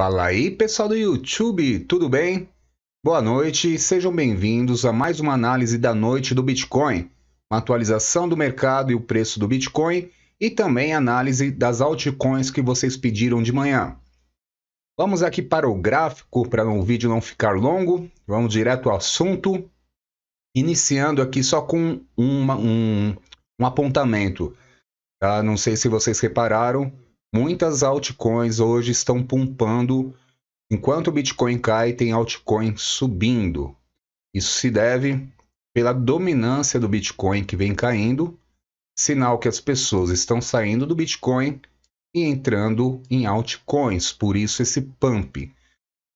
Fala aí, pessoal do YouTube, tudo bem? Boa noite, sejam bem-vindos a mais uma análise da noite do Bitcoin, uma atualização do mercado e o preço do Bitcoin e também análise das altcoins que vocês pediram de manhã. Vamos aqui para o gráfico para o vídeo não ficar longo, vamos direto ao assunto, iniciando aqui só com um apontamento. Tá? Não sei se vocês repararam, muitas altcoins hoje estão pumpando. Enquanto o Bitcoin cai, tem altcoin subindo. Isso se deve pela dominância do Bitcoin que vem caindo, sinal que as pessoas estão saindo do Bitcoin e entrando em altcoins, por isso esse pump.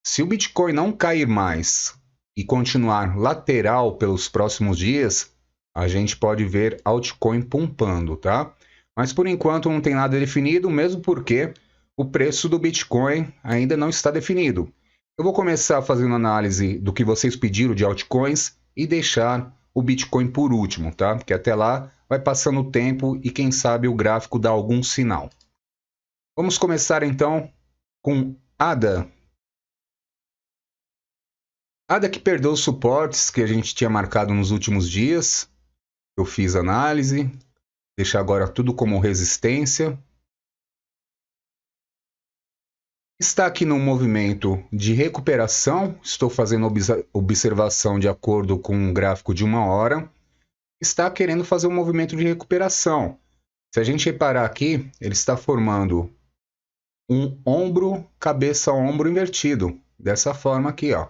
Se o Bitcoin não cair mais e continuar lateral pelos próximos dias, a gente pode ver altcoin pumpando, tá? Mas por enquanto não tem nada definido, mesmo porque o preço do Bitcoin ainda não está definido. Eu vou começar fazendo análise do que vocês pediram de altcoins e deixar o Bitcoin por último, tá? Porque até lá vai passando o tempo e quem sabe o gráfico dá algum sinal. Vamos começar então com ADA. ADA que perdeu os suportes que a gente tinha marcado nos últimos dias. Eu fiz análise, deixar agora tudo como resistência. Está aqui num movimento de recuperação, estou fazendo observação de acordo com um gráfico de 1 hora, está querendo fazer um movimento de recuperação. Se a gente reparar aqui, ele está formando um ombro, cabeça, ombro invertido, dessa forma aqui, ó.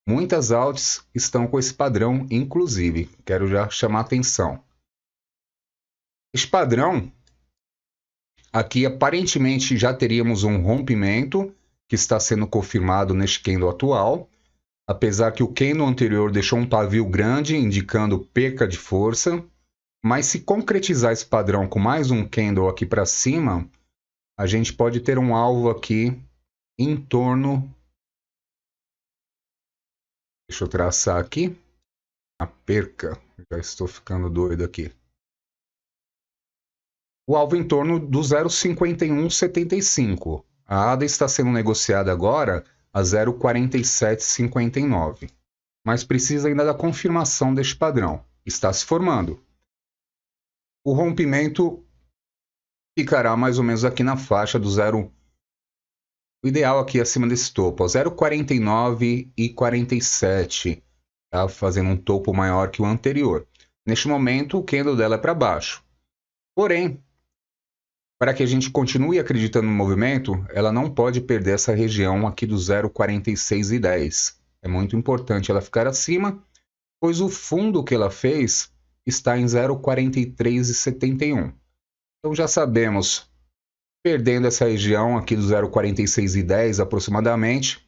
Muitas alts estão com esse padrão, inclusive, quero já chamar a atenção. Esse padrão aqui, aparentemente, já teríamos um rompimento que está sendo confirmado neste candle atual, apesar que o candle anterior deixou um pavio grande, indicando perca de força, mas se concretizar esse padrão com mais um candle aqui para cima, a gente pode ter um alvo aqui em torno... Deixa eu traçar aqui a perca, já estou ficando doido aqui. O alvo em torno do 0,5175. A ADA está sendo negociada agora a 0,4759. Mas precisa ainda da confirmação deste padrão. Está se formando. O rompimento ficará mais ou menos aqui na faixa do 0. O ideal aqui acima desse topo, 0,4947. Tá fazendo um topo maior que o anterior. Neste momento, o candle dela é para baixo. Porém, para que a gente continue acreditando no movimento, ela não pode perder essa região aqui do 0,4610. É muito importante ela ficar acima, pois o fundo que ela fez está em 0,4371. Então já sabemos, perdendo essa região aqui do 0,4610 aproximadamente,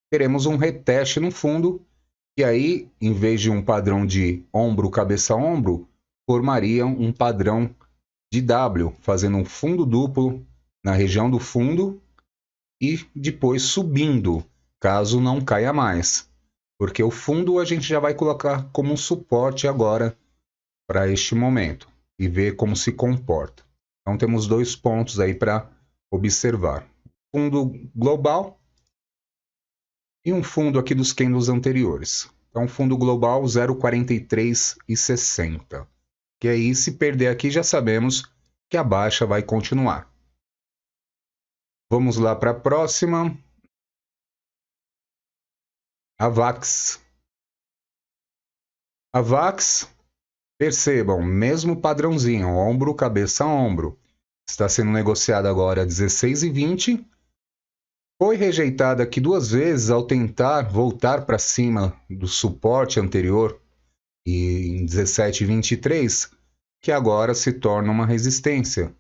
teremos um reteste no fundo, e aí, em vez de um padrão de ombro, cabeça, ombro, formaria um padrão de W, fazendo um fundo duplo na região do fundo e depois subindo, caso não caia mais. Porque o fundo a gente já vai colocar como um suporte agora para este momento e ver como se comporta. Então temos dois pontos aí para observar. Fundo global e um fundo aqui dos candles anteriores. Então fundo global 0,4360. Que aí, se perder aqui, já sabemos que a baixa vai continuar. Vamos lá para a próxima. A VAX. A VAX, percebam, mesmo padrãozinho, ombro, cabeça, ombro. Está sendo negociada agora a 16,20. Foi rejeitada aqui 2 vezes ao tentar voltar para cima do suporte anterior e em 17,23, que agora se torna uma resistência.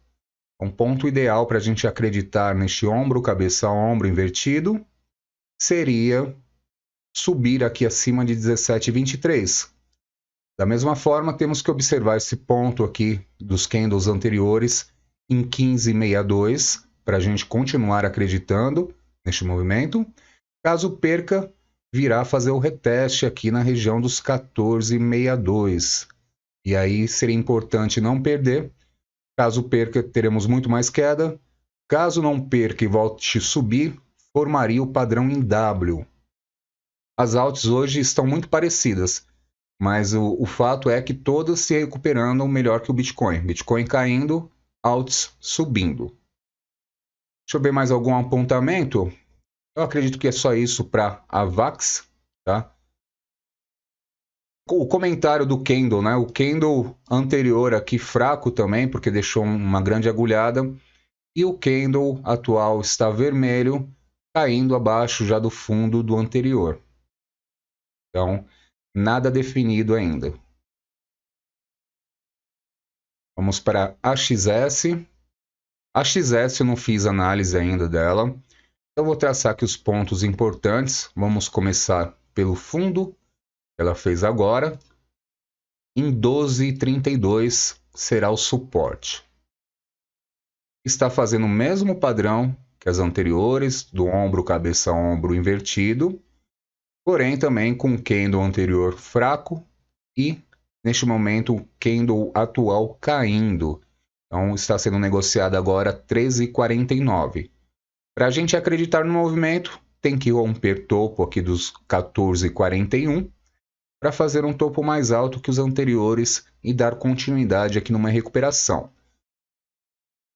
Um ponto ideal para a gente acreditar neste ombro, cabeça, ombro invertido seria subir aqui acima de 17,23. Da mesma forma, temos que observar esse ponto aqui dos candles anteriores em 15,62 para a gente continuar acreditando neste movimento. Caso perca, virá fazer o reteste aqui na região dos 14,62. E aí seria importante não perder. Caso perca, teremos muito mais queda. Caso não perca e volte a subir, formaria o padrão em W. As altas hoje estão muito parecidas, mas o fato é que todas se recuperando melhor que o Bitcoin. Bitcoin caindo, altas subindo. Deixa eu ver mais algum apontamento. Eu acredito que é só isso para a VAX, tá? O comentário do candle, né? O candle anterior aqui fraco também, porque deixou uma grande agulhada. E o candle atual está vermelho, caindo abaixo já do fundo do anterior. Então, nada definido ainda. Vamos para a XS. A XS eu não fiz análise ainda dela. Então, vou traçar aqui os pontos importantes. Vamos começar pelo fundo. Ela fez agora. Em 12,32 será o suporte. Está fazendo o mesmo padrão que as anteriores, do ombro, cabeça, ombro invertido. Porém, também com o candle anterior fraco e, neste momento, o candle atual caindo. Então, está sendo negociado agora 13,49. Para a gente acreditar no movimento, tem que romper topo aqui dos 14,41 para fazer um topo mais alto que os anteriores e dar continuidade aqui numa recuperação.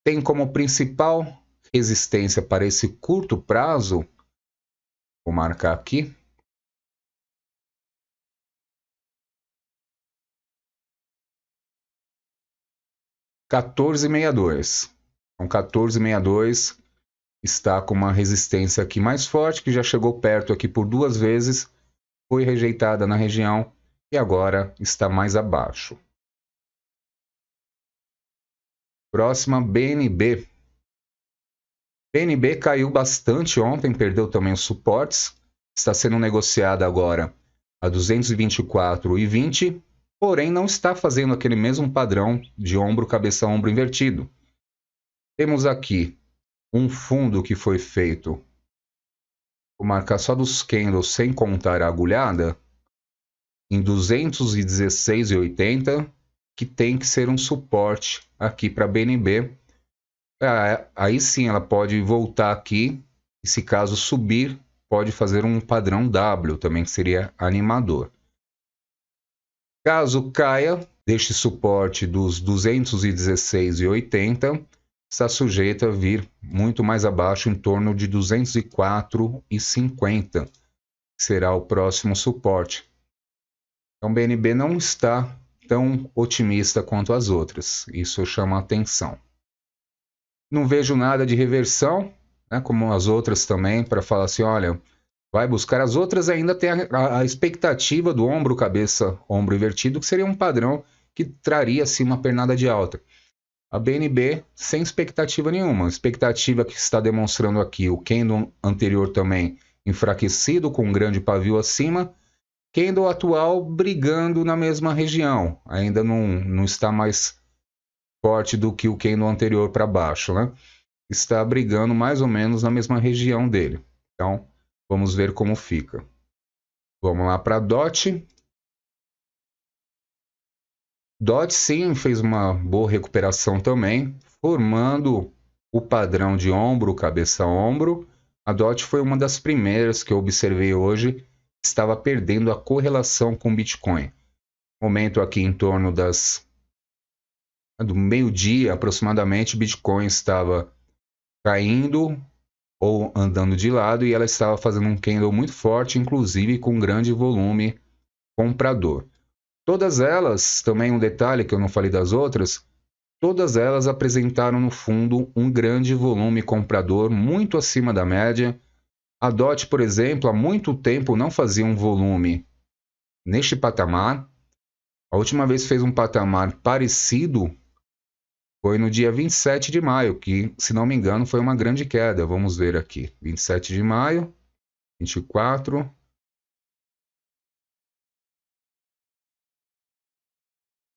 Tem como principal resistência para esse curto prazo, vou marcar aqui, 14,62. Então, 14,62 está com uma resistência aqui mais forte, que já chegou perto aqui por 2 vezes, foi rejeitada na região e agora está mais abaixo. Próxima, BNB. BNB caiu bastante ontem, perdeu também os suportes, está sendo negociada agora a 224,20, porém não está fazendo aquele mesmo padrão de ombro, cabeça, ombro invertido. Temos aqui um fundo que foi feito, vou marcar só dos candles sem contar a agulhada, em 216,80, que tem que ser um suporte aqui para a BNB. Aí sim ela pode voltar aqui, e se caso subir, pode fazer um padrão W, também que seria animador. Caso caia, deste suporte dos 216,80, está sujeito a vir muito mais abaixo, em torno de 204,50, será o próximo suporte. Então, o BNB não está tão otimista quanto as outras, isso chama a atenção. Não vejo nada de reversão, né, como as outras também, para falar assim, olha, vai buscar. As outras ainda tem a expectativa do ombro, cabeça, ombro invertido, que seria um padrão que traria assim uma pernada de alta. A BNB sem expectativa nenhuma. A expectativa que está demonstrando aqui, o candle anterior também enfraquecido, com um grande pavio acima. Candle atual brigando na mesma região. Ainda não está mais forte do que o candle anterior para baixo, né? Está brigando mais ou menos na mesma região dele. Então, vamos ver como fica. Vamos lá para a DOT. DOT sim fez uma boa recuperação também, formando o padrão de ombro, cabeça, ombro. A DOT foi uma das primeiras que eu observei hoje, estava perdendo a correlação com o Bitcoin. Momento aqui em torno do meio-dia aproximadamente, o Bitcoin estava caindo ou andando de lado e ela estava fazendo um candle muito forte, inclusive com grande volume comprador. Todas elas, também um detalhe que eu não falei das outras, todas elas apresentaram no fundo um grande volume comprador, muito acima da média. A DOT, por exemplo, há muito tempo não fazia um volume neste patamar. A última vez que fez um patamar parecido foi no dia 27 de maio, que, se não me engano, foi uma grande queda. Vamos ver aqui. 27 de maio, 24...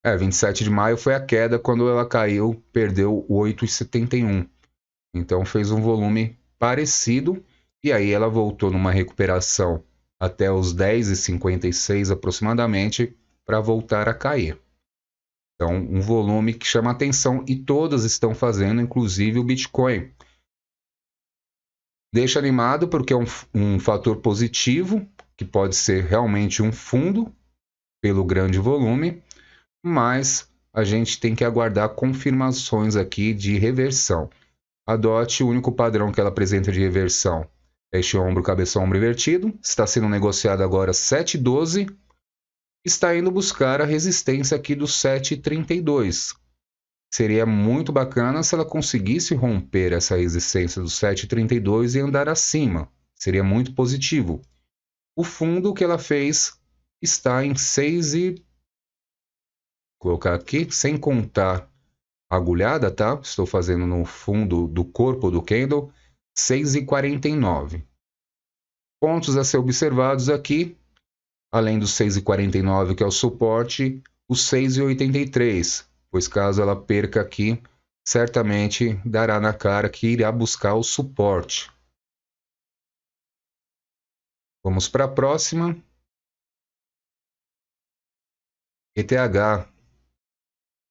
27 de maio foi a queda quando ela caiu, perdeu 8,71. Então fez um volume parecido e aí ela voltou numa recuperação até os 10,56 aproximadamente para voltar a cair. Então um volume que chama atenção e todas estão fazendo, inclusive o Bitcoin. Deixa animado porque é um fator positivo, que pode ser realmente um fundo pelo grande volume, mas a gente tem que aguardar confirmações aqui de reversão. A DOT, o único padrão que ela apresenta de reversão é este ombro, cabeça, ombro invertido. Está sendo negociado agora 7,12. Está indo buscar a resistência aqui do 7,32. Seria muito bacana se ela conseguisse romper essa resistência do 7,32 e andar acima. Seria muito positivo. O fundo que ela fez está em 6 e... Vou colocar aqui, sem contar a agulhada, tá? Estou fazendo no fundo do corpo do candle, 6,49. Pontos a ser observados aqui, além do 6,49 que é o suporte, o 6,83, pois caso ela perca aqui, certamente dará na cara que irá buscar o suporte. Vamos para a próxima. ETH,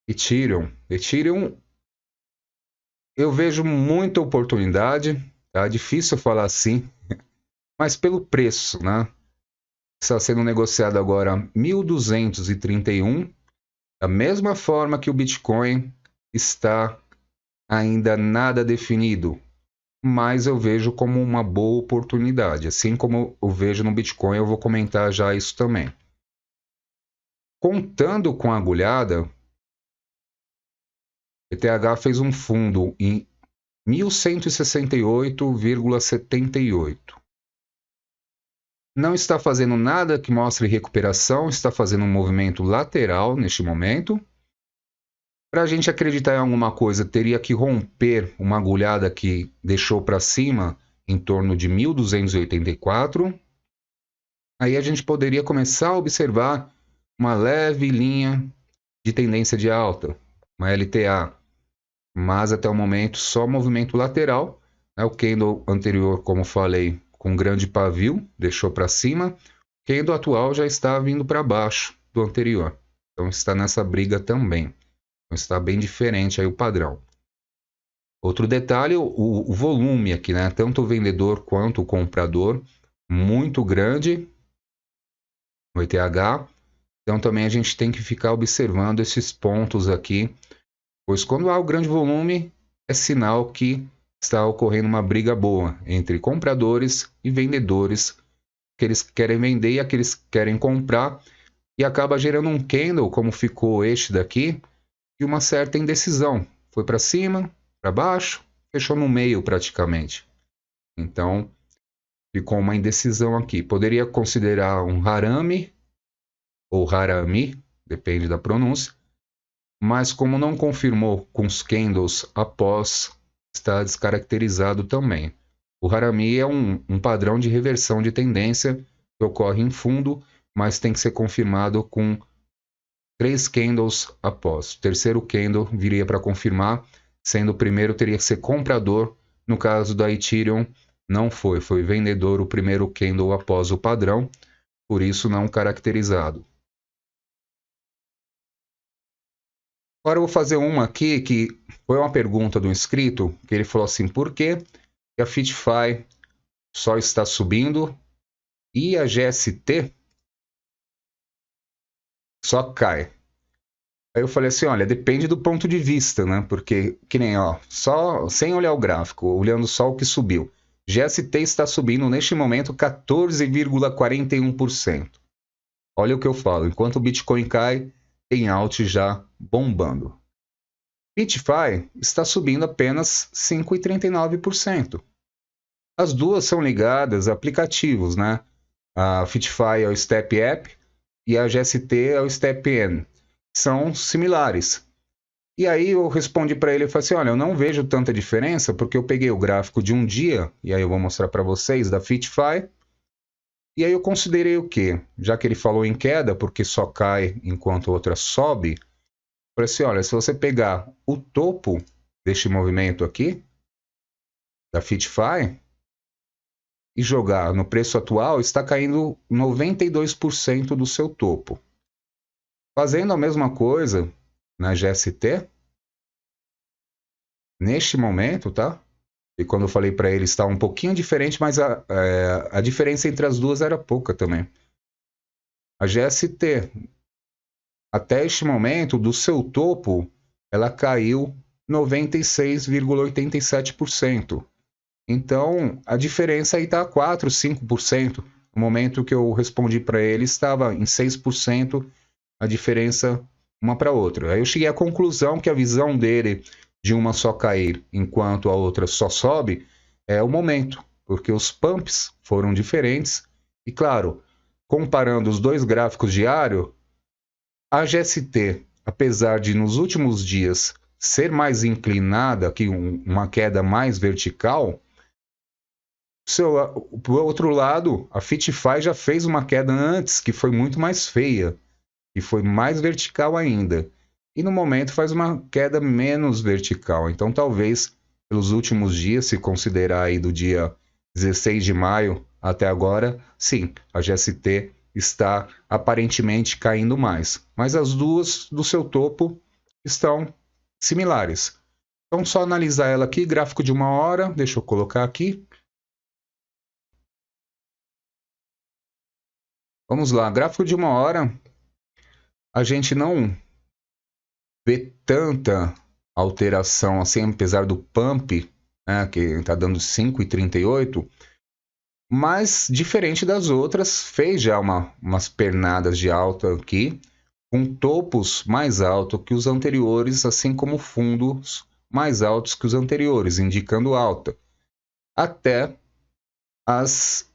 Ethereum. Ethereum, eu vejo muita oportunidade, tá? Difícil falar assim, mas pelo preço, né? Está sendo negociado agora 1.231, da mesma forma que o Bitcoin está ainda nada definido, mas eu vejo como uma boa oportunidade. Assim como eu vejo no Bitcoin, eu vou comentar já isso também. Contando com a agulhada, ETH fez um fundo em 1.168,78. Não está fazendo nada que mostre recuperação, está fazendo um movimento lateral neste momento. Para a gente acreditar em alguma coisa, teria que romper uma agulhada que deixou para cima em torno de 1.284. Aí a gente poderia começar a observar uma leve linha de tendência de alta, uma LTA. Mas até o momento só movimento lateral. O candle anterior, como falei, com grande pavio, deixou para cima. O candle atual já está vindo para baixo do anterior. Então está nessa briga também. Então está bem diferente aí o padrão. Outro detalhe, o volume aqui, né? Tanto o vendedor quanto o comprador, muito grande no ETH. Então também a gente tem que ficar observando esses pontos aqui, pois quando há o grande volume, é sinal que está ocorrendo uma briga boa entre compradores e vendedores, que eles querem vender e aqueles que querem comprar, e acaba gerando um candle, como ficou este daqui, de uma certa indecisão. Foi para cima, para baixo, fechou no meio praticamente. Então, ficou uma indecisão aqui. Poderia considerar um harami, ou harami, depende da pronúncia, mas como não confirmou com os candles após, está descaracterizado também. O harami é um padrão de reversão de tendência que ocorre em fundo, mas tem que ser confirmado com 3 candles após. O terceiro candle viria para confirmar, sendo o primeiro teria que ser comprador. No caso da Ethereum, não foi vendedor o primeiro candle após o padrão, por isso não caracterizado. Agora eu vou fazer uma aqui que foi uma pergunta do inscrito, que ele falou assim, por que a FitFi só está subindo e a GST só cai? Aí eu falei assim, olha, depende do ponto de vista, né? Porque, que nem, ó, só sem olhar o gráfico, olhando só o que subiu. GST está subindo neste momento 14,41%. Olha o que eu falo, enquanto o Bitcoin cai, tem alt já bombando. FitFi está subindo apenas 5,39%. As duas são ligadas a aplicativos, né? A FitFi é o Step App e a GST é o Step N. São similares. E aí eu respondi para ele e falei assim, olha, eu não vejo tanta diferença porque eu peguei o gráfico de um dia, e aí eu vou mostrar para vocês, da FitFi, e aí eu considerei o quê? Já que ele falou em queda, porque só cai enquanto a outra sobe, falei assim, olha, se você pegar o topo deste movimento aqui, da FitFi, e jogar no preço atual, está caindo 92% do seu topo. Fazendo a mesma coisa na GST, neste momento, tá? E quando eu falei para ele, estava um pouquinho diferente, mas a diferença entre as duas era pouca também. A GST, até este momento, do seu topo, ela caiu 96,87%. Então, a diferença aí está 4, 5%. No momento que eu respondi para ele, estava em 6% a diferença uma para outra. Aí eu cheguei à conclusão que a visão dele de uma só cair enquanto a outra só sobe é o momento, porque os pumps foram diferentes. E claro, comparando os dois gráficos diários, a GST, apesar de nos últimos dias ser mais inclinada, que uma queda mais vertical, por outro lado, a Fitify já fez uma queda antes, que foi muito mais feia, e foi mais vertical ainda. E no momento faz uma queda menos vertical. Então talvez, pelos últimos dias, se considerar aí do dia 16 de maio até agora, sim, a GST está aparentemente caindo mais. Mas as duas do seu topo estão similares. Então só analisar ela aqui, gráfico de 1 hora, deixa eu colocar aqui. Vamos lá, gráfico de 1 hora, a gente não vê tanta alteração assim, apesar do pump, né, que está dando 5,38, mas diferente das outras, fez já umas pernadas de alta aqui, com topos mais altos que os anteriores, assim como fundos mais altos que os anteriores, indicando alta, até as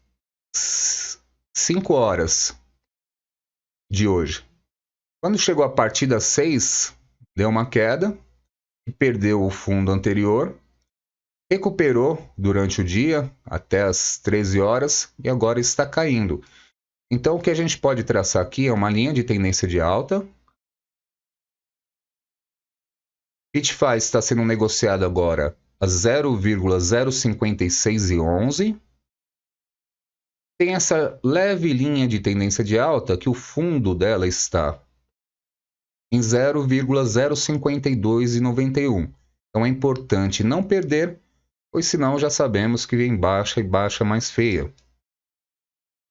5 horas de hoje. Quando chegou a partir das 6, deu uma queda, perdeu o fundo anterior, recuperou durante o dia até as 13 horas e agora está caindo. Então o que a gente pode traçar aqui é uma linha de tendência de alta. Fitify está sendo negociado agora a 0,05611. Tem essa leve linha de tendência de alta que o fundo dela está em 0,05291. Então é importante não perder, pois senão já sabemos que vem baixa e baixa mais feia.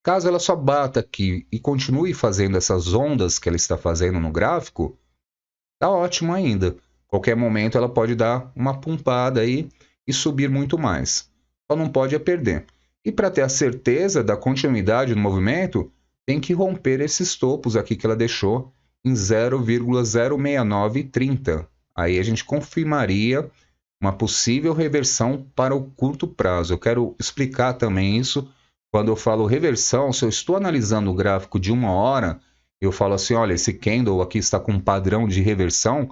Caso ela só bata aqui e continue fazendo essas ondas que ela está fazendo no gráfico, tá ótimo ainda. Qualquer momento ela pode dar uma pumpada aí e subir muito mais. Só não pode perder. E para ter a certeza da continuidade do movimento, tem que romper esses topos aqui que ela deixou em 0,06930. Aí a gente confirmaria uma possível reversão para o curto prazo. Eu quero explicar também isso. Quando eu falo reversão, se eu estou analisando o gráfico de 1 hora, eu falo assim, olha, esse candle aqui está com um padrão de reversão,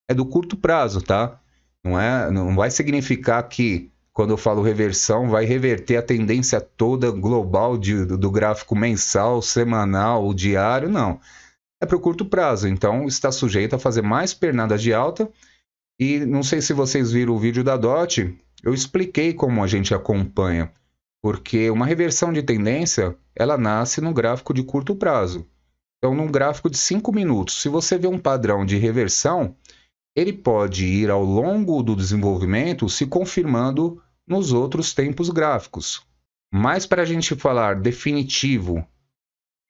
é do curto prazo, tá? Não vai significar que quando eu falo reversão, vai reverter a tendência toda global do gráfico mensal, semanal, diário, não. É para o curto prazo, então está sujeito a fazer mais pernadas de alta. E não sei se vocês viram o vídeo da DOT, eu expliquei como a gente acompanha, porque uma reversão de tendência, ela nasce no gráfico de curto prazo. Então, num gráfico de 5 minutos, se você vê um padrão de reversão, ele pode ir ao longo do desenvolvimento se confirmando nos outros tempos gráficos. Mas para a gente falar definitivo,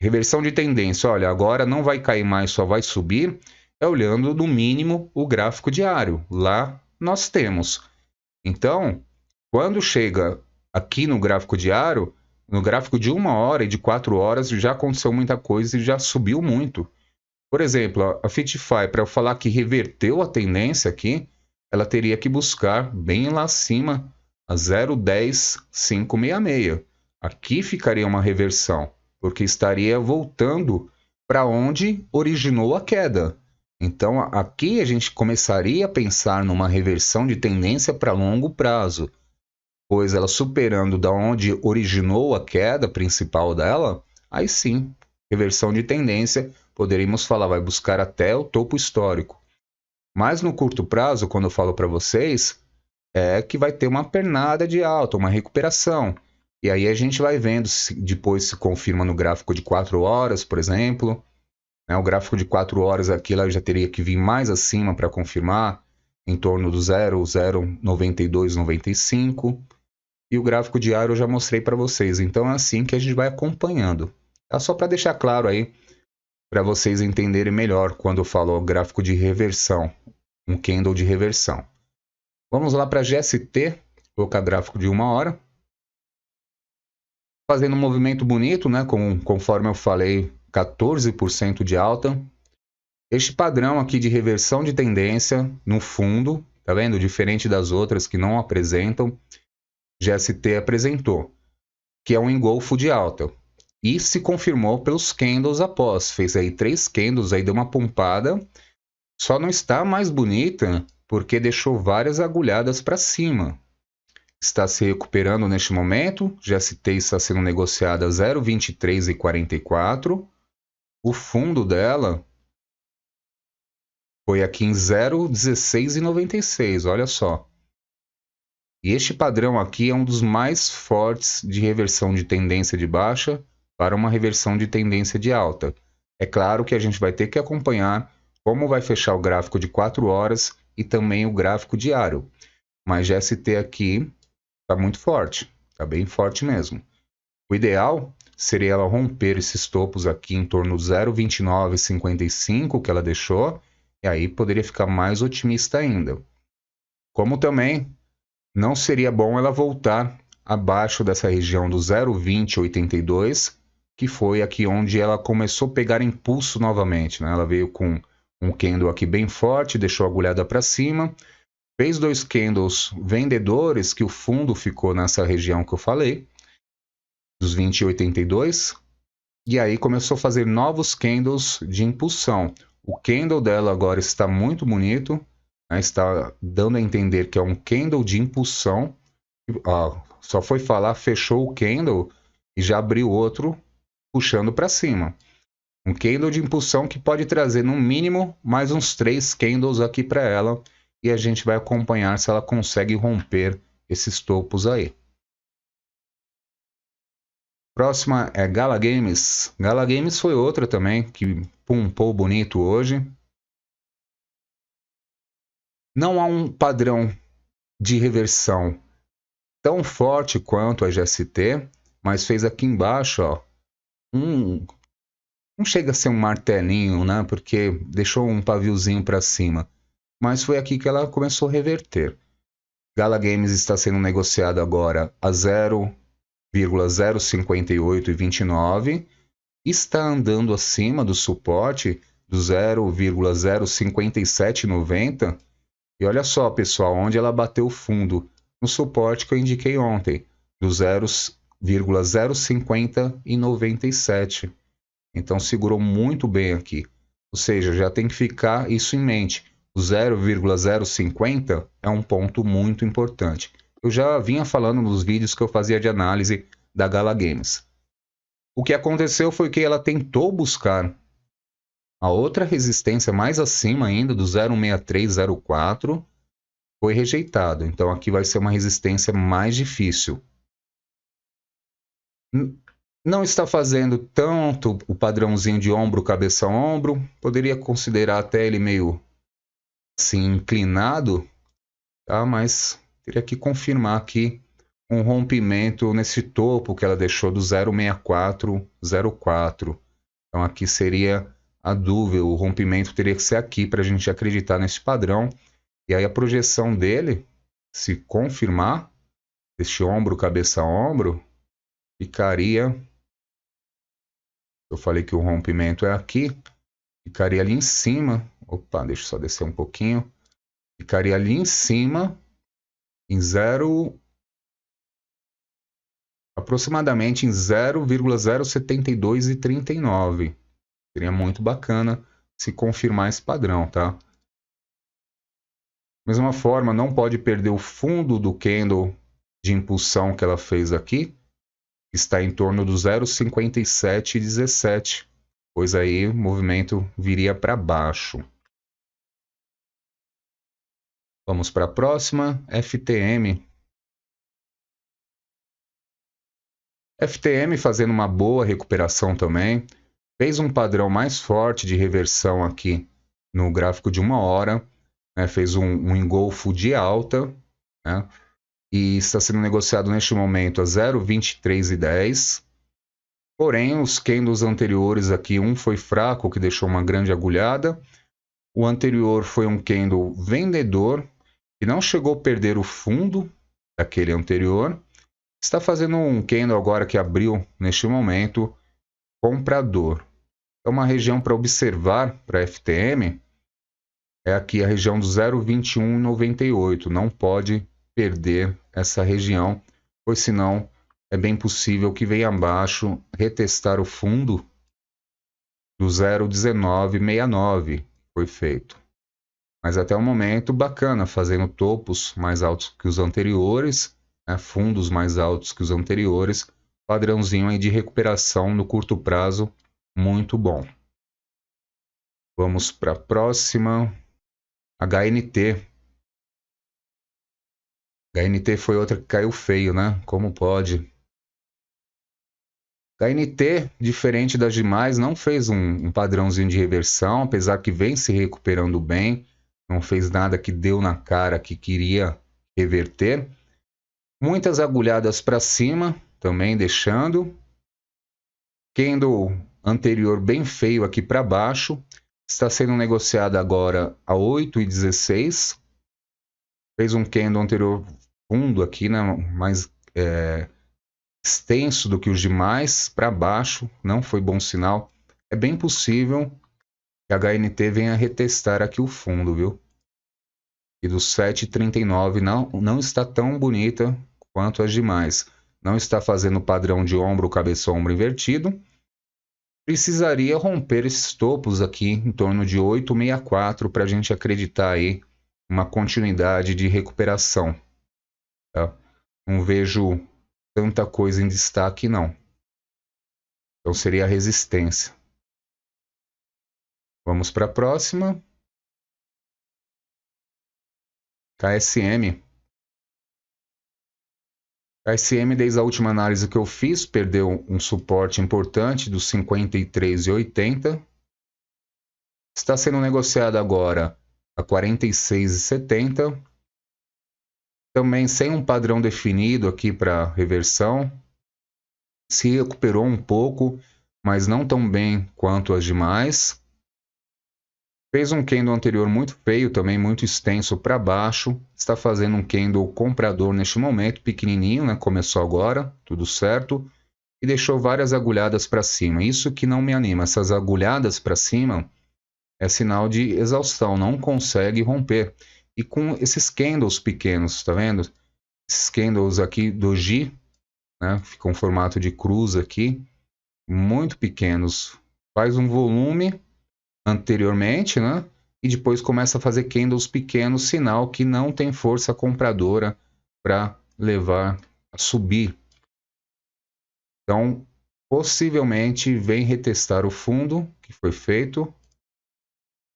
reversão de tendência, olha, agora não vai cair mais, só vai subir, é olhando no mínimo o gráfico diário. Lá nós temos. Então, quando chega aqui no gráfico diário, no gráfico de 1 hora e de 4 horas, já aconteceu muita coisa e já subiu muito. Por exemplo, a Fitify, para eu falar que reverteu a tendência aqui, ela teria que buscar bem lá acima a 0,10566. Aqui ficaria uma reversão, porque estaria voltando para onde originou a queda. Então, aqui a gente começaria a pensar numa reversão de tendência para longo prazo, pois ela superando da onde originou a queda principal dela, aí sim, reversão de tendência, poderíamos falar, vai buscar até o topo histórico. Mas no curto prazo, quando eu falo para vocês, é que vai ter uma pernada de alta, uma recuperação. E aí a gente vai vendo se depois se confirma no gráfico de 4 horas, por exemplo. O gráfico de 4 horas aqui ela já teria que vir mais acima para confirmar. em torno do 0,092, 95. E o gráfico diário eu já mostrei para vocês. Então é assim que a gente vai acompanhando. Tá? Só para deixar claro aí, para vocês entenderem melhor quando eu falo gráfico de reversão, um candle de reversão. Vamos lá para GST, colocar gráfico de 1 hora. Fazendo um movimento bonito, né? Conforme eu falei, 14% de alta. Este padrão aqui de reversão de tendência no fundo, tá vendo? Diferente das outras que não apresentam, GST apresentou, que é um engolfo de alta. E se confirmou pelos candles após. Fez aí 3 candles, aí deu uma pompada. Só não está mais bonita porque deixou várias agulhadas para cima. Está se recuperando neste momento. GST está sendo negociada a 0,2344. O fundo dela foi aqui em 0,1696. Olha só. E este padrão aqui é um dos mais fortes de reversão de tendência de baixa para uma reversão de tendência de alta. É claro que a gente vai ter que acompanhar como vai fechar o gráfico de 4 horas e também o gráfico diário. Mas GST aqui está muito forte, está bem forte mesmo. O ideal seria ela romper esses topos aqui em torno do 0,2955 que ela deixou, e aí poderia ficar mais otimista ainda. Como também não seria bom ela voltar abaixo dessa região do 0,2082, que foi aqui onde ela começou a pegar impulso novamente, né? Ela veio com um candle aqui bem forte, deixou a agulhada para cima, fez 2 candles vendedores, que o fundo ficou nessa região que eu falei, dos 20,82, e aí começou a fazer novos candles de impulsão. O candle dela agora está muito bonito, né? Está dando a entender que é um candle de impulsão. Só foi falar, fechou o candle e já abriu outro puxando para cima. Um candle de impulsão que pode trazer no mínimo mais uns 3 candles aqui para ela, e a gente vai acompanhar se ela consegue romper esses topos aí. Próxima é Gala Games. Gala Games foi outra também que pumpou bonito hoje. Não há um padrão de reversão tão forte quanto a GST, mas fez aqui embaixo, ó, não chega a ser um martelinho, né? Porque deixou um paviozinho para cima. Mas foi aqui que ela começou a reverter. Gala Games está sendo negociado agora a 0,05829. Está andando acima do suporte do 0,05790. E olha só, pessoal, onde ela bateu o fundo. No suporte que eu indiquei ontem, do 0,05097. Então segurou muito bem aqui. Ou seja, já tem que ficar isso em mente. O 0,050 é um ponto muito importante. Eu já vinha falando nos vídeos que eu fazia de análise da Gala Games. O que aconteceu foi que ela tentou buscar a outra resistência mais acima ainda, do 0,6304, foi rejeitado. Então aqui vai ser uma resistência mais difícil. Não está fazendo tanto o padrãozinho de ombro, cabeça, ombro. Poderia considerar até ele meio assim inclinado, tá? Mas teria que confirmar aqui um rompimento nesse topo que ela deixou do 0,6404. Então aqui seria a dúvida, o rompimento teria que ser aqui para a gente acreditar nesse padrão. E aí a projeção dele, se confirmar, este ombro, cabeça, ombro, ficaria... Eu falei que o rompimento é aqui, ficaria ali em cima. Opa, deixa eu só descer um pouquinho. Ficaria ali em cima, em aproximadamente em 0,07239. Seria muito bacana se confirmar esse padrão, tá? Da mesma forma, não pode perder o fundo do candle de impulsão que ela fez aqui, que está em torno do 0,5717, pois aí o movimento viria para baixo. Vamos para a próxima, FTM. FTM fazendo uma boa recuperação também, fez um padrão mais forte de reversão aqui no gráfico de 1 hora, né, fez um engolfo de alta, né, e está sendo negociado neste momento a 0,2310. Porém, os candles anteriores aqui, um foi fraco, que deixou uma grande agulhada. O anterior foi um candle vendedor, que não chegou a perder o fundo daquele anterior. Está fazendo um candle agora que abriu, neste momento, comprador. Então, uma região para observar para FTM é aqui a região do 0,2198. Não pode perder essa região, pois senão é bem possível que venha abaixo retestar o fundo do 0,1969 foi feito. Mas até o momento, bacana, fazendo topos mais altos que os anteriores, né, fundos mais altos que os anteriores, padrãozinho aí de recuperação no curto prazo, muito bom. Vamos para a próxima, HNT. HNT foi outra que caiu feio, né? Como pode? HNT, diferente das demais, não fez um padrãozinho de reversão, apesar que vem se recuperando bem, não fez nada que deu na cara que queria reverter. Muitas agulhadas para cima, também deixando. Candle anterior bem feio aqui para baixo, está sendo negociado agora a 8,16. Fez um candle anterior fundo aqui, né, mais extenso do que os demais, para baixo, não foi bom sinal. É bem possível que a HNT venha retestar aqui o fundo, viu? E do 7,39 não está tão bonita quanto as demais. Não está fazendo padrão de ombro, cabeça, ombro invertido. Precisaria romper esses topos aqui em torno de 8,64 para a gente acreditar aí uma continuidade de recuperação. Tá? Não vejo tanta coisa em destaque, não. Então seria a resistência. Vamos para a próxima. KSM. KSM, desde a última análise que eu fiz, perdeu um suporte importante dos 53,80. Está sendo negociado agora a 46,70. Também sem um padrão definido aqui para reversão. Se recuperou um pouco, mas não tão bem quanto as demais. Fez um candle anterior muito feio, também muito extenso para baixo. Está fazendo um candle comprador neste momento, pequenininho, né? Começou agora, tudo certo. E deixou várias agulhadas para cima. Isso que não me anima. Essas agulhadas para cima é sinal de exaustão, não consegue romper. E com esses candles pequenos, tá vendo? Esses candles aqui do G, né? Ficam em formato de cruz aqui, muito pequenos. Faz um volume anteriormente, né? E depois começa a fazer candles pequenos, sinal que não tem força compradora para levar a subir. Então, possivelmente vem retestar o fundo que foi feito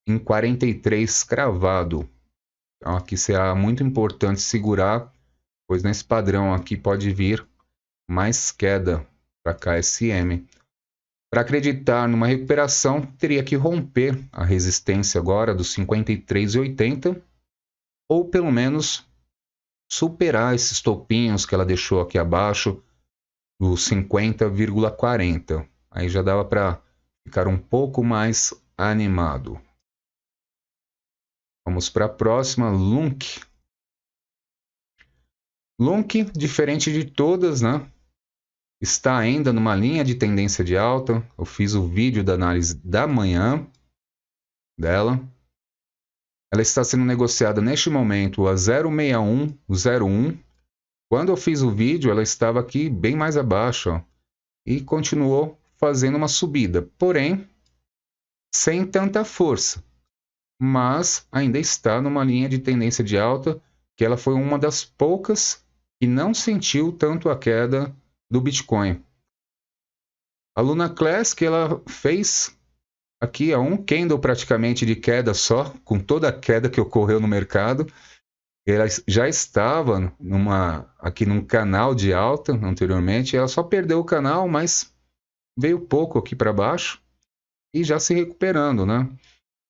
em 43 cravado. Então, aqui será muito importante segurar, pois nesse padrão aqui pode vir mais queda para KSM. Para acreditar numa recuperação, teria que romper a resistência agora dos 53,80 ou pelo menos superar esses topinhos que ela deixou aqui abaixo dos 50,40. Aí já dava para ficar um pouco mais animado. Vamos para a próxima, Lunk. Lunk, diferente de todas, né? Está ainda numa linha de tendência de alta. Eu fiz o vídeo da análise da manhã dela. Ela está sendo negociada neste momento a 0,6101. Quando eu fiz o vídeo, ela estava aqui bem mais abaixo, ó, e continuou fazendo uma subida, porém sem tanta força. Mas ainda está numa linha de tendência de alta, que ela foi uma das poucas que não sentiu tanto a queda do Bitcoin. A Luna Classic, ela fez aqui um candle praticamente de queda só, com toda a queda que ocorreu no mercado. Ela já estava aqui num canal de alta anteriormente, ela só perdeu o canal, mas veio pouco aqui para baixo e já se recuperando, né?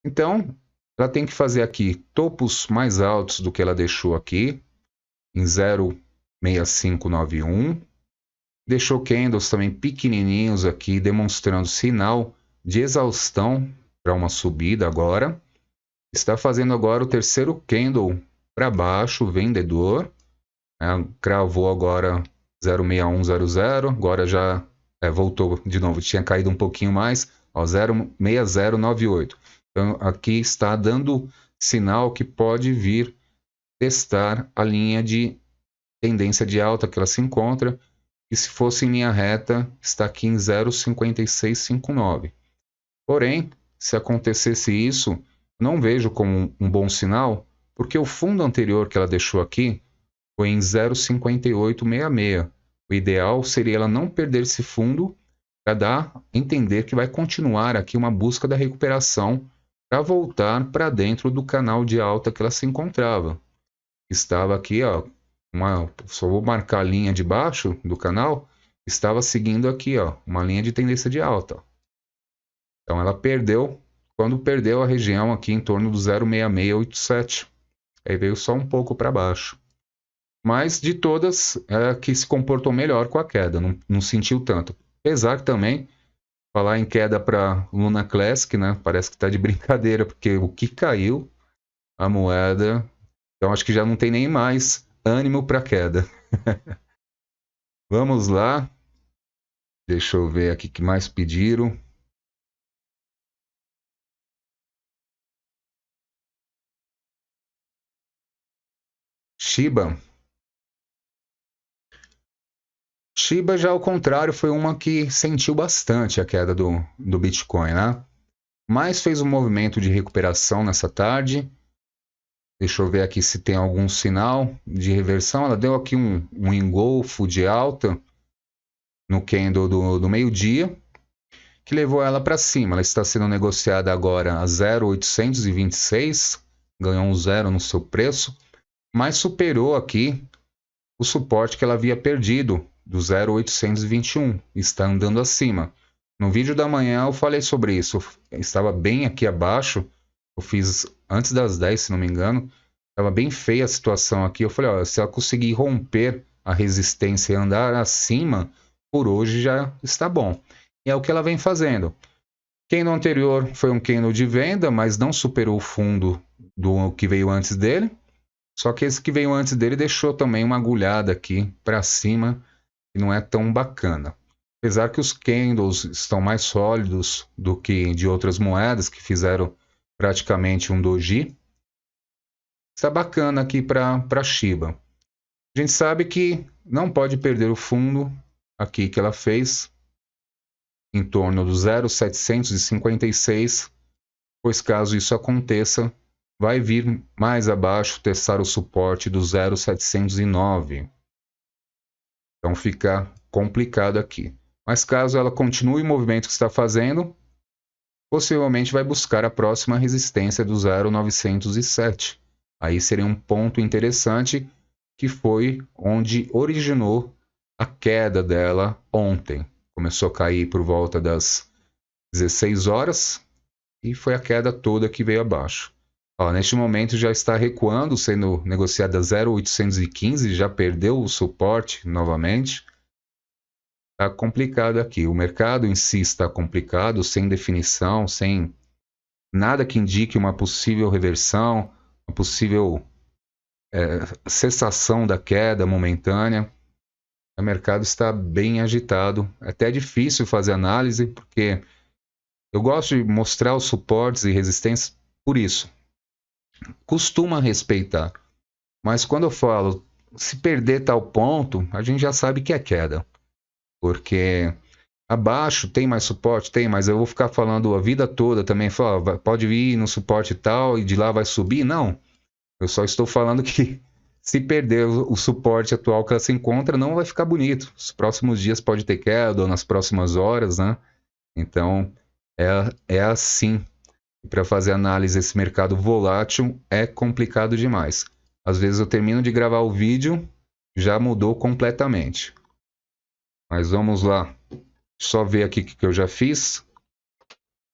Então, ela tem que fazer aqui topos mais altos do que ela deixou aqui, em 0,6591. Deixou candles também pequenininhos aqui, demonstrando sinal de exaustão para uma subida agora. Está fazendo agora o terceiro candle para baixo, vendedor. Cravou agora 0,6100, agora já voltou de novo, tinha caído um pouquinho mais, 0,6098. Então aqui está dando sinal que pode vir testar a linha de tendência de alta que ela se encontra, e se fosse em linha reta, está aqui em 0,5659. Porém, se acontecesse isso, não vejo como um bom sinal, porque o fundo anterior que ela deixou aqui foi em 0,5866. O ideal seria ela não perder esse fundo para dar a entender que vai continuar aqui uma busca da recuperação para voltar para dentro do canal de alta que ela se encontrava. Estava aqui, ó, só vou marcar a linha de baixo do canal, estava seguindo aqui, ó, uma linha de tendência de alta. Então ela perdeu, quando perdeu a região aqui em torno do 0,6687. Aí veio só um pouco para baixo. Mas de todas, é a que se comportou melhor com a queda, não sentiu tanto. Apesar que também, falar em queda para Luna Classic, né? Parece que está de brincadeira, porque o que caiu, a moeda, então acho que já não tem nem mais ânimo para queda. Vamos lá. Deixa eu ver aqui o que mais pediram. Shiba. Shiba já ao contrário foi uma que sentiu bastante a queda do Bitcoin, né? Mas fez um movimento de recuperação nessa tarde. Deixa eu ver aqui se tem algum sinal de reversão. Ela deu aqui um engolfo de alta no candle do meio-dia, que levou ela para cima. Ela está sendo negociada agora a 0,826, ganhou um zero no seu preço, mas superou aqui o suporte que ela havia perdido do 0,821, está andando acima. No vídeo da manhã eu falei sobre isso, estava bem aqui abaixo, eu fiz antes das 10, se não me engano, estava bem feia a situação aqui. Eu falei, ó, se ela conseguir romper a resistência e andar acima, por hoje já está bom. E é o que ela vem fazendo. Candle anterior foi um candle de venda, mas não superou o fundo do que veio antes dele. Só que esse que veio antes dele deixou também uma agulhada aqui para cima, e não é tão bacana. Apesar que os candles estão mais sólidos do que de outras moedas que fizeram praticamente um doji, está bacana aqui para Shiba. A gente sabe que não pode perder o fundo aqui que ela fez, em torno do 0,756, pois caso isso aconteça, vai vir mais abaixo testar o suporte do 0,709. Então fica complicado aqui. Mas caso ela continue o movimento que está fazendo, possivelmente vai buscar a próxima resistência do 0,907. Aí seria um ponto interessante, que foi onde originou a queda dela ontem. Começou a cair por volta das 16 horas e foi a queda toda que veio abaixo. Ó, neste momento já está recuando, sendo negociada a 0,815, já perdeu o suporte novamente. Está complicado aqui. O mercado em si está complicado, sem definição, sem nada que indique uma possível reversão, uma possível cessação da queda momentânea. O mercado está bem agitado. Até é difícil fazer análise, porque eu gosto de mostrar os suportes e resistências por isso. Costuma respeitar. Mas quando eu falo, se perder tal ponto, a gente já sabe que é queda. Porque abaixo tem mais suporte? Tem, mas eu vou ficar falando a vida toda também. Falar, pode vir no suporte tal e de lá vai subir? Não. Eu só estou falando que se perder o suporte atual que ela se encontra, não vai ficar bonito. Os próximos dias pode ter queda, ou nas próximas horas, né? Então, é assim. Para fazer análise desse mercado volátil é complicado demais. Às vezes eu termino de gravar o vídeo, já mudou completamente. Mas vamos lá. Só ver aqui o que eu já fiz.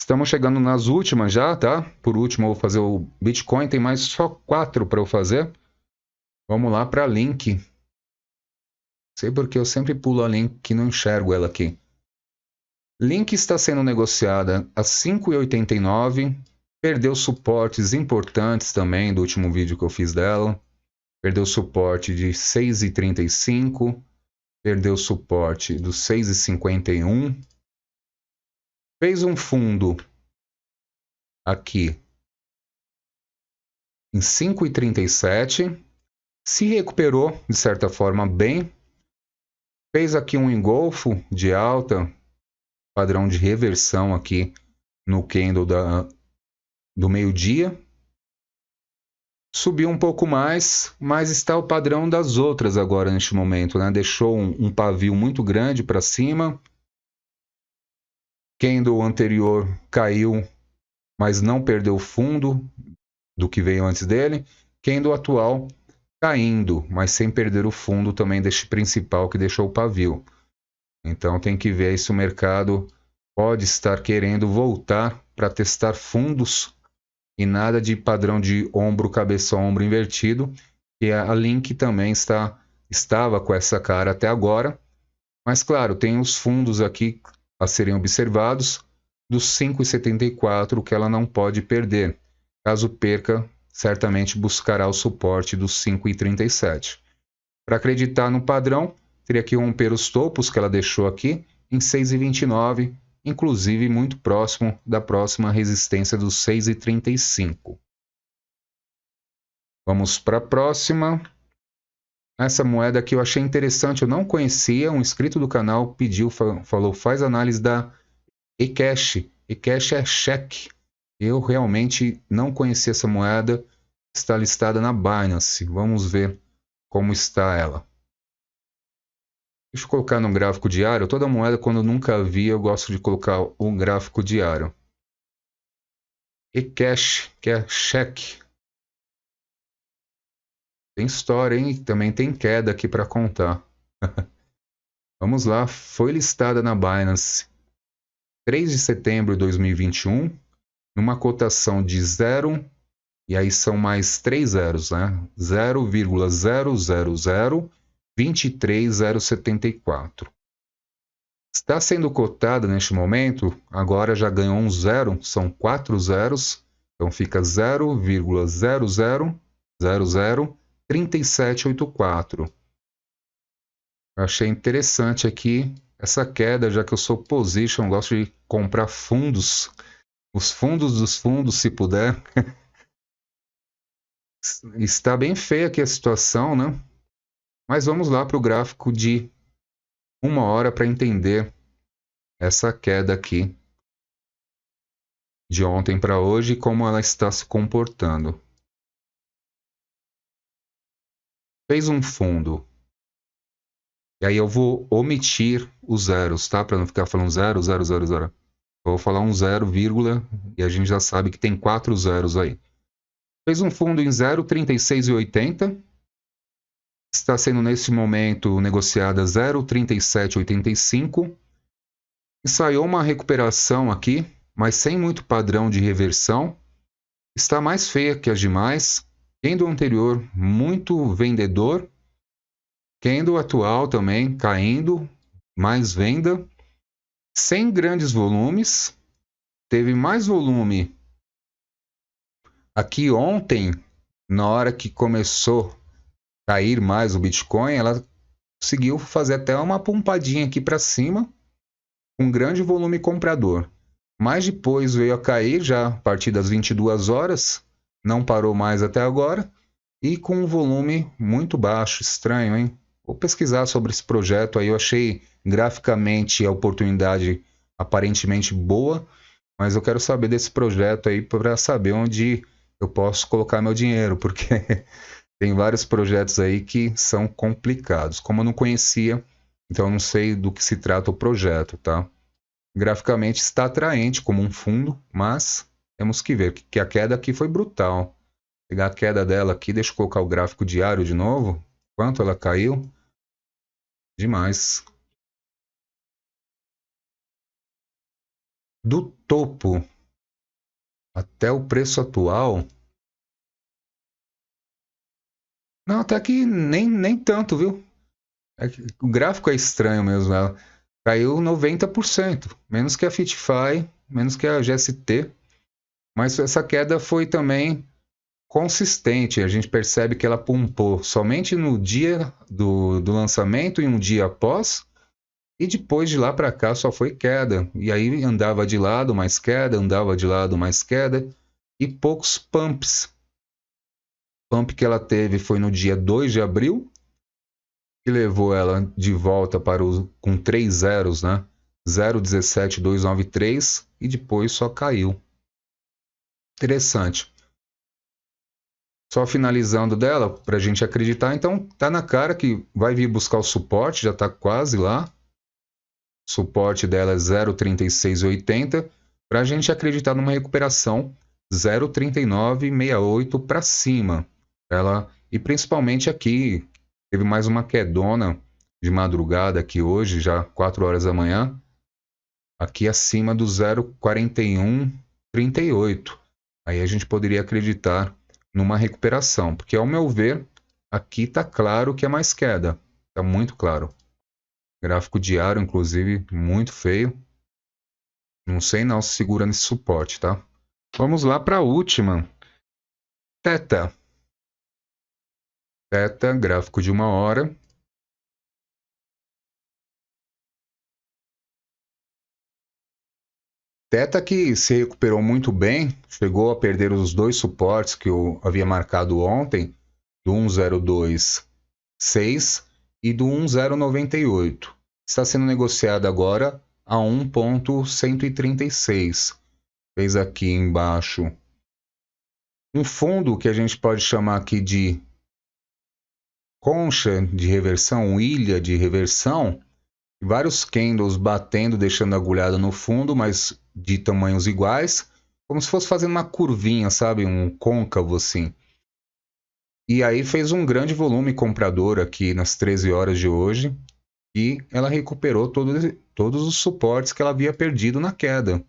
Estamos chegando nas últimas já, tá? Por último, eu vou fazer o Bitcoin. Tem mais só 4 para eu fazer. Vamos lá para Link. Sei porque eu sempre pulo a Link que não enxergo ela aqui. Link está sendo negociada a 5,89. Perdeu suportes importantes também do último vídeo que eu fiz dela. Perdeu suporte de 6,35. Perdeu suporte do 6,51. Fez um fundo aqui em 5,37. Se recuperou de certa forma bem. Fez aqui um engolfo de alta, padrão de reversão aqui no candle do meio-dia. Subiu um pouco mais, mas está o padrão das outras agora neste momento, né? Deixou um pavio muito grande para cima. Candle anterior caiu, mas não perdeu o fundo do que veio antes dele. Candle atual caindo, mas sem perder o fundo também deste principal que deixou o pavio. Então tem que ver se o mercado pode estar querendo voltar para testar fundos e nada de padrão de ombro, cabeça, ombro invertido. E a Link também estava com essa cara até agora. Mas claro, tem os fundos aqui a serem observados dos 5,74 que ela não pode perder. Caso perca, certamente buscará o suporte dos 5,37. Para acreditar no padrão, teria que romper os topos que ela deixou aqui em 6,29, inclusive muito próximo da próxima resistência dos 6,35. Vamos para a próxima. Essa moeda aqui eu achei interessante, eu não conhecia, um inscrito do canal pediu, falou, faz análise da eCash. eCash é cheque. Eu realmente não conhecia essa moeda, está listada na Binance. Vamos ver como está ela. Deixa eu colocar no gráfico diário. Toda moeda, quando eu nunca vi, eu gosto de colocar um gráfico diário. eCash, que é cheque. Tem história, hein? Também tem queda aqui para contar. Vamos lá. Foi listada na Binance 3 de setembro de 2021, numa cotação de 0, e aí são mais 3 zeros, né? 0,00023,074. Está sendo cotada neste momento, agora já ganhou um zero, são 4 zeros, então fica 0,00003784. Achei interessante aqui essa queda, já que eu sou position, gosto de comprar fundos, os fundos dos fundos, se puder. Está bem feia aqui a situação, né? Mas vamos lá para o gráfico de 1 hora para entender essa queda aqui de ontem para hoje e como ela está se comportando. Fez um fundo. E aí eu vou omitir os zeros, tá? Para não ficar falando 0, 0, 0, 0. Eu vou falar um 0, vírgula, e a gente já sabe que tem 4 zeros aí. Fez um fundo em 0,3680. Está sendo nesse momento negociada 0,3785. Ensaiou uma recuperação aqui, mas sem muito padrão de reversão. Está mais feia que as demais. Candle anterior muito vendedor. Candle atual também caindo, mais venda. Sem grandes volumes. Teve mais volume aqui ontem, na hora que começou a cair mais o Bitcoin, ela conseguiu fazer até uma pompadinha aqui para cima, com grande volume comprador. Mas depois veio a cair já a partir das 22 horas, não parou mais até agora, e com um volume muito baixo, estranho, hein? Vou pesquisar sobre esse projeto aí, eu achei graficamente a oportunidade aparentemente boa, mas eu quero saber desse projeto aí para saber onde eu posso colocar meu dinheiro, porque tem vários projetos aí que são complicados. Como eu não conhecia, então eu não sei do que se trata o projeto, tá? Graficamente está atraente como um fundo, mas temos que ver que a queda aqui foi brutal. Vou pegar a queda dela aqui, deixa eu colocar o gráfico diário de novo. Quanto ela caiu? Demais. Do topo até o preço atual, não, até que nem tanto, viu? O gráfico é estranho mesmo. Ela caiu 90%, menos que a Fitfy, menos que a GST. Mas essa queda foi também consistente. A gente percebe que ela pumpou somente no dia do lançamento e um dia após. E depois de lá para cá só foi queda. E aí andava de lado, mais queda, andava de lado, mais queda. E poucos pumps. O pump que ela teve foi no dia 2 de abril, que levou ela de volta para com 3 zeros, né? 0,17293 e depois só caiu. Interessante. Só finalizando dela, para a gente acreditar, então tá na cara que vai vir buscar o suporte, já está quase lá. O suporte dela é 0,3680, para a gente acreditar numa recuperação 0,3968 para cima. Ela, e principalmente aqui, teve mais uma quedona de madrugada aqui hoje, já 4 horas da manhã, aqui acima do 0,4138. Aí a gente poderia acreditar numa recuperação, porque ao meu ver, aqui está claro que é mais queda, está muito claro. Gráfico diário, inclusive, muito feio. Não sei não se segura nesse suporte, tá? Vamos lá para a última. Teta. Teta, gráfico de 1 hora. Teta que se recuperou muito bem, chegou a perder os dois suportes que eu havia marcado ontem, do 1,026 e do 1,098. Está sendo negociado agora a 1,136. Fez aqui embaixo um fundo que a gente pode chamar aqui de concha de reversão, ilha de reversão, vários candles batendo, deixando agulhada no fundo, mas de tamanhos iguais, como se fosse fazendo uma curvinha, sabe? Um côncavo assim. E aí fez um grande volume comprador aqui nas 13 horas de hoje e ela recuperou todos os suportes que ela havia perdido na queda.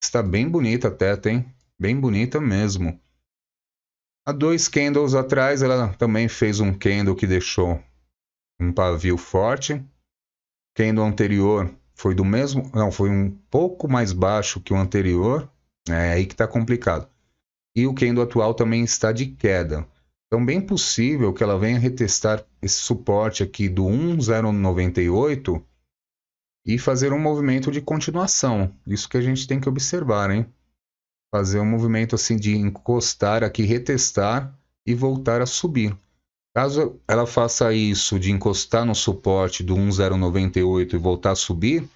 Está bem bonita a teta, hein? Bem bonita mesmo. Há 2 candles atrás ela também fez um candle que deixou um pavio forte. Candle anterior foi do mesmo, não, foi um pouco mais baixo que o anterior, é aí que está complicado. E o candle atual também está de queda. Então, bem possível que ela venha retestar esse suporte aqui do 1,098 e fazer um movimento de continuação. Isso que a gente tem que observar, hein? Fazer um movimento assim de encostar aqui, retestar e voltar a subir. Caso ela faça isso de encostar no suporte do 1,098 e voltar a subir,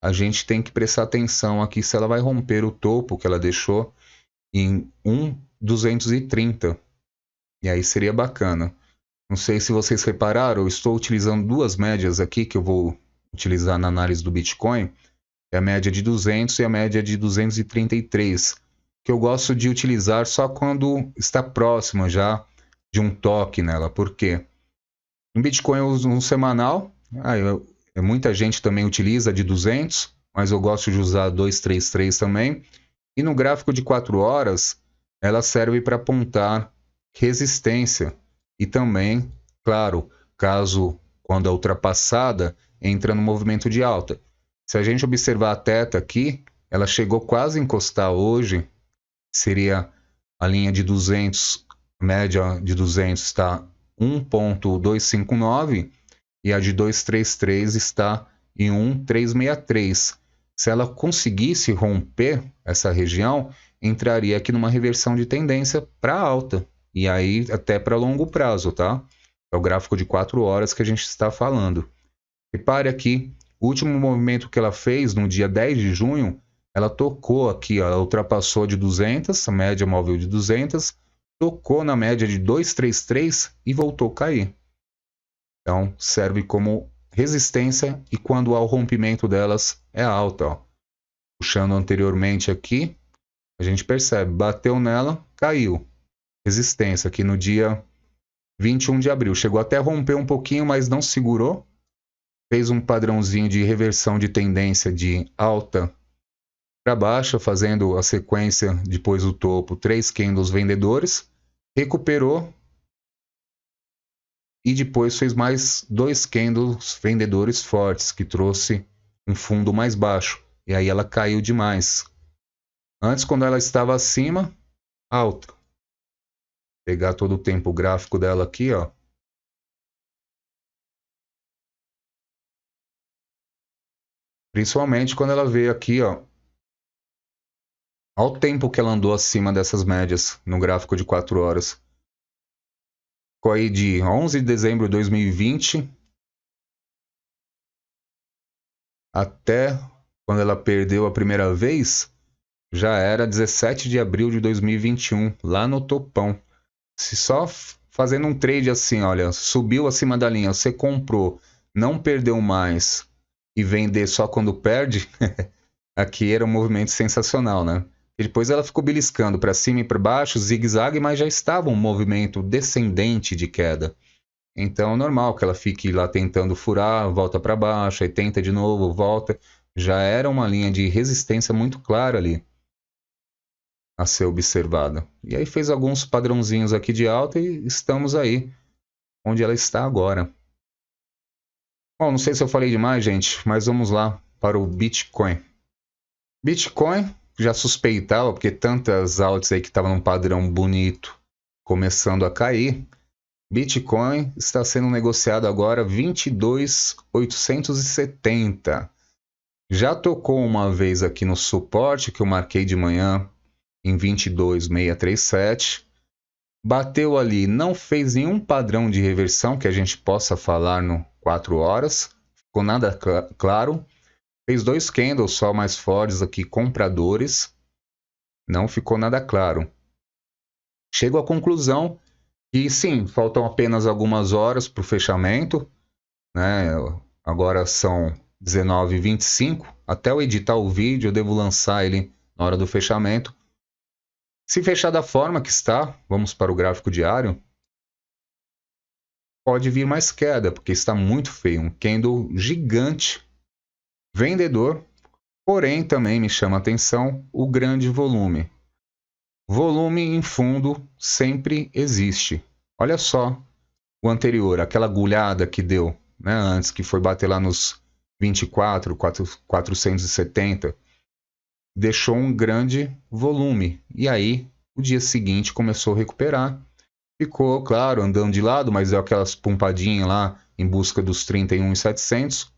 a gente tem que prestar atenção aqui se ela vai romper o topo que ela deixou em 1,230. E aí seria bacana. Não sei se vocês repararam, eu estou utilizando duas médias aqui que eu vou utilizar na análise do Bitcoin. É a média de 200 e a média de 233, que eu gosto de utilizar só quando está próxima já de um toque nela. Por quê? Em Bitcoin eu uso um semanal, muita gente também utiliza de 200, mas eu gosto de usar 233 também. E no gráfico de 4 horas, ela serve para apontar resistência. E também, claro, caso quando é ultrapassada, entra no movimento de alta. Se a gente observar a teta aqui, ela chegou quase a encostar hoje, seria a linha de 200, a média de 200 está 1,259 e a de 233 está em 1,363. Se ela conseguisse romper essa região, entraria aqui numa reversão de tendência para alta. E aí até para longo prazo, tá? É o gráfico de 4 horas que a gente está falando. Repare aqui, o último movimento que ela fez no dia 10 de junho, ela tocou aqui, ó, ela ultrapassou de 200, a média móvel de 200, tocou na média de 233 e voltou a cair. Então, serve como resistência e quando há o rompimento delas é alta. Ó. Puxando anteriormente aqui, a gente percebe, bateu nela, caiu. Resistência aqui no dia 21 de abril. Chegou até a romper um pouquinho, mas não segurou. Fez um padrãozinho de reversão de tendência de alta para baixo, fazendo a sequência depois do topo, 3 candles vendedores, recuperou e depois fez mais 2 candles vendedores fortes, que trouxe um fundo mais baixo, e aí ela caiu demais. Antes, quando ela estava acima, alta. Vou pegar todo o tempo o gráfico dela aqui, ó. Principalmente quando ela veio aqui, ó. Olha o tempo que ela andou acima dessas médias no gráfico de 4 horas. Ficou aí de 11 de dezembro de 2020 até quando ela perdeu a primeira vez, já era 17 de abril de 2021, lá no topão. Se só fazendo um trade assim, olha, subiu acima da linha, você comprou, não perdeu mais e vender só quando perde, aqui era um movimento sensacional, né? E depois ela ficou beliscando para cima e para baixo, zigue-zague, mas já estava um movimento descendente de queda. Então é normal que ela fique lá tentando furar, volta para baixo, aí tenta de novo, volta. Já era uma linha de resistência muito clara ali a ser observada. E aí fez alguns padrãozinhos aqui de alta e estamos aí onde ela está agora. Bom, não sei se eu falei demais, gente, mas vamos lá para o Bitcoin. Bitcoin, já suspeitava, porque tantas altas aí que estavam num padrão bonito começando a cair. Bitcoin está sendo negociado agora 22.870. Já tocou uma vez aqui no suporte que eu marquei de manhã em 22.637. Bateu ali, não fez nenhum padrão de reversão que a gente possa falar no 4 horas. Ficou nada claro. Fez 2 candles só mais fortes aqui, compradores. Não ficou nada claro. Chego à conclusão que sim, faltam apenas algumas horas para o fechamento, né? Agora são 19h25. Até eu editar o vídeo, eu devo lançar ele na hora do fechamento. Se fechar da forma que está, vamos para o gráfico diário, pode vir mais queda, porque está muito feio. Um candle gigante, vendedor, porém também me chama a atenção o grande volume. Volume em fundo sempre existe. Olha só o anterior, aquela agulhada que deu, né, antes, que foi bater lá nos 24.470, deixou um grande volume. E aí, o dia seguinte começou a recuperar. Ficou, claro, andando de lado, mas deu aquelas pumpadinhas lá em busca dos 31.700.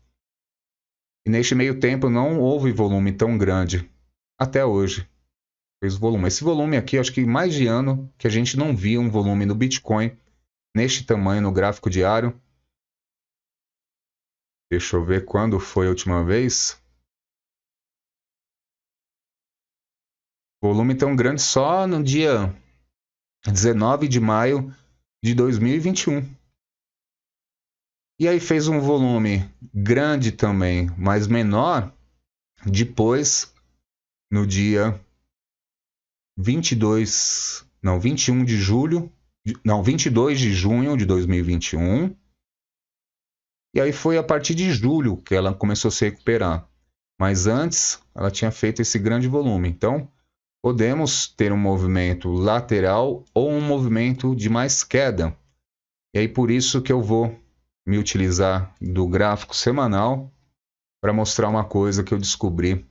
E neste meio tempo não houve volume tão grande. Até hoje. Fez volume. Esse volume aqui, acho que mais de ano que a gente não via um volume no Bitcoin neste tamanho no gráfico diário. Deixa eu ver quando foi a última vez. Volume tão grande só no dia 19 de maio de 2021. E aí fez um volume grande também, mas menor, depois, no dia 21 de julho, não, 22 de junho de 2021. E aí foi a partir de julho que ela começou a se recuperar. Mas antes, ela tinha feito esse grande volume. Então, podemos ter um movimento lateral ou um movimento de mais queda. E aí por isso que eu vou me utilizar do gráfico semanal para mostrar uma coisa que eu descobri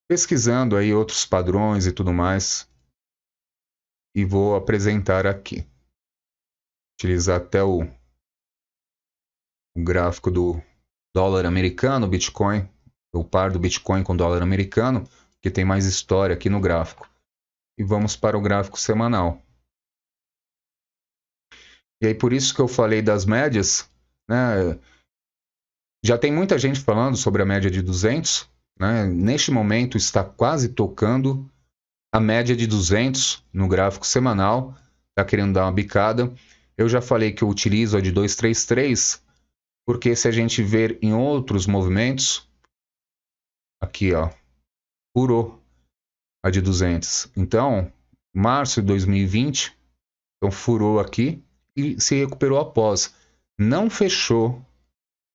pesquisando aí outros padrões e tudo mais, e vou apresentar aqui. Utilizar até o gráfico do dólar americano, Bitcoin, o par do Bitcoin com dólar americano, que tem mais história aqui no gráfico. E vamos para o gráfico semanal. E aí por isso que eu falei das médias, né? Já tem muita gente falando sobre a média de 200, né? Neste momento está quase tocando a média de 200 no gráfico semanal, está querendo dar uma bicada. Eu já falei que eu utilizo a de 233, porque se a gente ver em outros movimentos, aqui ó, furou a de 200. Então, março de 2020, então furou aqui e se recuperou após. Não fechou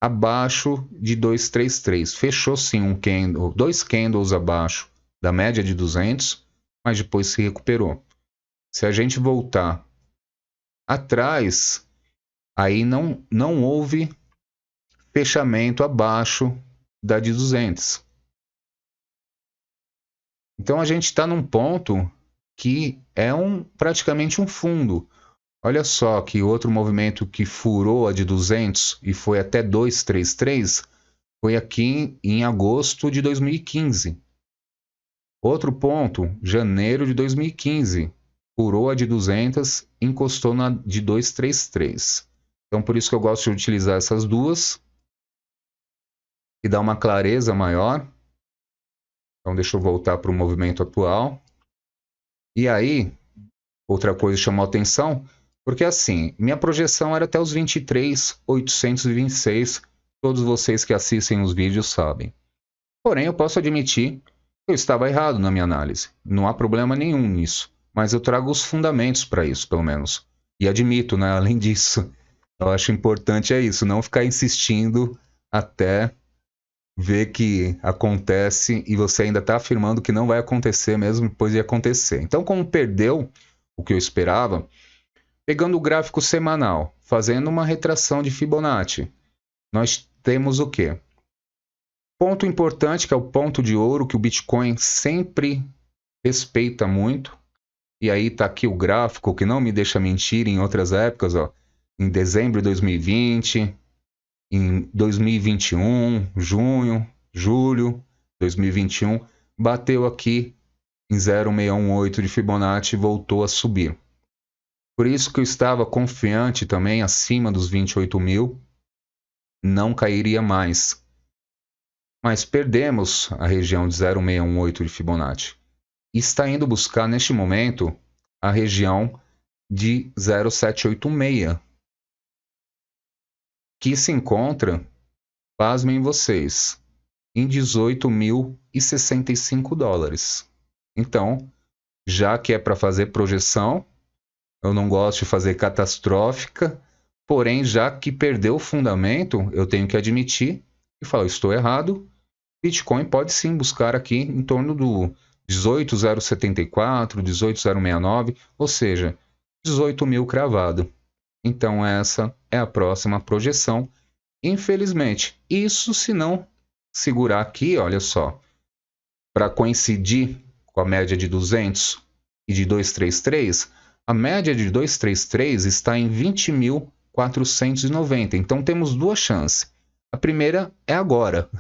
abaixo de 233. Fechou sim um candle, 2 candles abaixo da média de 200, mas depois se recuperou. Se a gente voltar atrás, aí não houve fechamento abaixo da de 200. Então a gente está num ponto que é praticamente um fundo. Olha só que outro movimento que furou a de 200 e foi até 233 foi aqui em agosto de 2015. Outro ponto, janeiro de 2015, furou a de 200, encostou na de 233. Então por isso que eu gosto de utilizar essas duas e dar uma clareza maior. Então deixa eu voltar para o movimento atual. E aí, outra coisa que chamou a atenção, porque assim, minha projeção era até os 23.826, todos vocês que assistem os vídeos sabem. Porém, eu posso admitir que eu estava errado na minha análise. Não há problema nenhum nisso, mas eu trago os fundamentos para isso, pelo menos. E admito, né, além disso, eu acho importante isso, não ficar insistindo até ver que acontece e você ainda está afirmando que não vai acontecer mesmo depois de acontecer. Então, como perdeu o que eu esperava, pegando o gráfico semanal, fazendo uma retração de Fibonacci, nós temos o quê? Ponto importante, que é o ponto de ouro, que o Bitcoin sempre respeita muito. E aí está aqui o gráfico, que não me deixa mentir em outras épocas, ó, em dezembro de 2020, em 2021, junho, julho 2021, bateu aqui em 0,618 de Fibonacci e voltou a subir. Por isso que eu estava confiante também, acima dos 28 mil, não cairia mais. Mas perdemos a região de 0,618 de Fibonacci. E está indo buscar, neste momento, a região de 0,786, que se encontra, pasmem vocês, em 18.065 dólares. Então, já que é para fazer projeção, eu não gosto de fazer catastrófica, porém, já que perdeu o fundamento, eu tenho que admitir e falar, estou errado, Bitcoin pode sim buscar aqui em torno do 18.074, 18.069, ou seja, 18 mil cravado. Então essa é a próxima projeção, infelizmente. Isso se não segurar aqui, olha só, para coincidir com a média de 200 e de 233, a média de 233 está em 20.490. Então temos duas chances. A primeira é agora,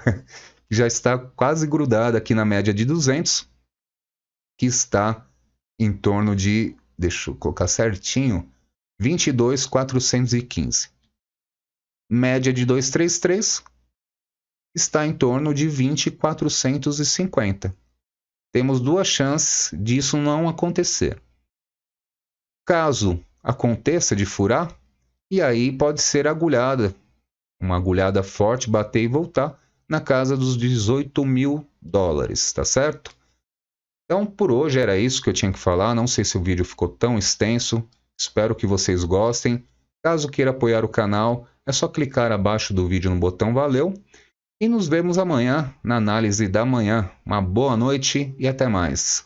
já está quase grudada aqui na média de 200, que está em torno de, deixa eu colocar certinho, 22.415. Média de 233 está em torno de 20.450. Temos duas chances disso não acontecer. Caso aconteça de furar, e aí pode ser agulhada, uma agulhada forte, bater e voltar na casa dos 18 mil dólares, tá certo? Então, por hoje era isso que eu tinha que falar. Não sei se o vídeo ficou tão extenso. Espero que vocês gostem. Caso queira apoiar o canal, é só clicar abaixo do vídeo no botão valeu. E nos vemos amanhã na análise da manhã. Uma boa noite e até mais.